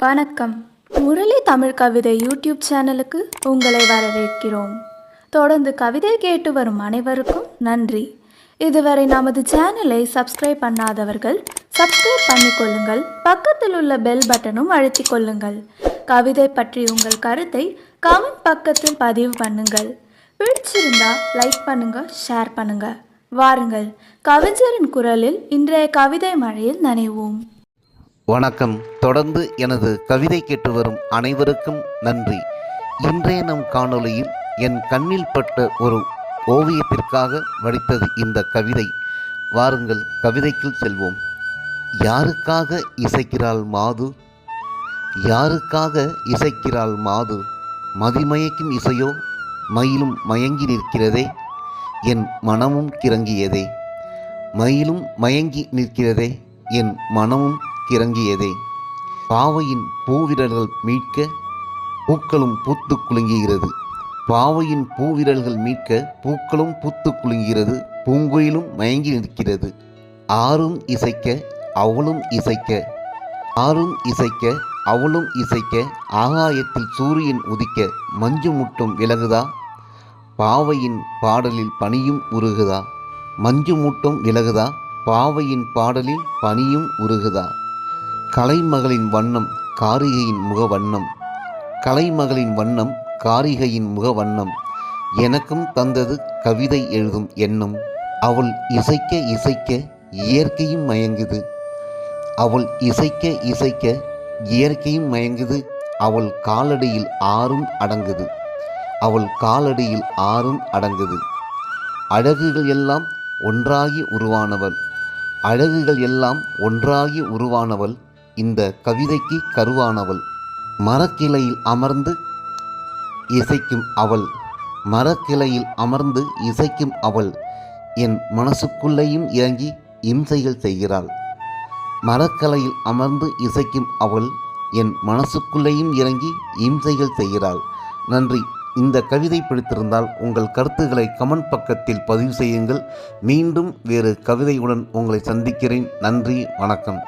வணக்கம். முரளி தமிழ் கவிதை யூடியூப் சேனலுக்கு உங்களை வரவேற்கிறோம். தொடர்ந்து கவிதை கேட்டு வரும் அனைவருக்கும் நன்றி. இதுவரை நமது சேனலை சப்ஸ்கிரைப் பண்ணாதவர்கள் சப்ஸ்கிரைப் பண்ணிக்கொள்ளுங்கள். பக்கத்தில் உள்ள பெல் பட்டனும் அழுத்திக் கொள்ளுங்கள். கவிதை பற்றி உங்கள் கருத்தை கமெண்ட் பக்கத்தில் பதிவு பண்ணுங்கள். பிடிச்சிருந்தா லைக் பண்ணுங்க, ஷேர் பண்ணுங்க. வாருங்கள், கவிஞரின் குரலில் இன்றைய கவிதை மழையில் நனைவோம். வணக்கம். தொடர்ந்து எனது கவிதை கேட்டு வரும் அனைவருக்கும் நன்றி. இன்றைய நம் காணொளியில் என் கண்ணில் பட்ட ஒரு ஓவியத்திற்காக வடித்தது இந்த கவிதை. வாருங்கள், கவிதைக்குள் செல்வோம். யாருக்காக இசைக்கிறாள் மாது, யாருக்காக இசைக்கிறாள் மாது, மதிமயக்கும் இசையோ மயிலும் மயங்கி நிற்கிறதே, என் மனமும் கிறங்கியதே. மயிலும் மயங்கி நிற்கிறதே, என் மனமும் கிறங்கியதே. பாவையின் பூவிரல்கள் மீட்க பூக்களும் பூத்து குலுங்குகிறது. பாவையின் பூவிரல்கள் மீட்க பூக்களும் பூத்து குலுங்குகிறது. பூங்குயிலும் மயங்கி நிற்கிறது. ஆறும் இசைக்க அவளும் இசைக்க, ஆறும் இசைக்க அவளும் இசைக்க. ஆகாயத்தில் சூரியன் உதிக்க மஞ்சு முட்டும் விலகுதா, பாவையின் பாடலில் பனியும் உருகுதா. மஞ்சு மூட்டும் விலகுதா, பாவையின் பாடலில் பனியும் உருகுதா. கலைமகளின் வண்ணம் காரிகையின் முகவண்ணம், கலைமகளின் வண்ணம் காரிகையின் முகவண்ணம். எனக்கும் தந்தது கவிதை எழுதும் எண்ணம். அவள் இசைக்க இசைக்க இயற்கையும் மயங்குது, அவள் இசைக்க இசைக்க இயற்கையும் மயங்குது. அவள் காலடியில் ஆறும் அடங்குது, அவள் காலடியில் ஆறும் அடங்குது. அழகுகள் எல்லாம் ஒன்றாகி உருவானவள், அழகுகள் எல்லாம் ஒன்றாகி உருவானவள். இந்த கவிதைக்கு கருவானவள். மரக்கிளையில் அமர்ந்து இசைக்கும் அவள், மரக்கிளையில் அமர்ந்து இசைக்கும் அவள். என் மனசுக்குள்ளேயும் இறங்கி இம்சைகள் செய்கிறாள். மரக்கிளையில் அமர்ந்து இசைக்கும் அவள் என் மனசுக்குள்ளேயும் இறங்கி இம்சைகள் செய்கிறாள். நன்றி. இந்த கவிதை பிடித்திருந்தால் உங்கள் கருத்துக்களை கமெண்ட் பக்கத்தில் பதிவு செய்யுங்கள். மீண்டும் வேறு கவிதையுடன் உங்களை சந்திக்கிறேன். நன்றி, வணக்கம்.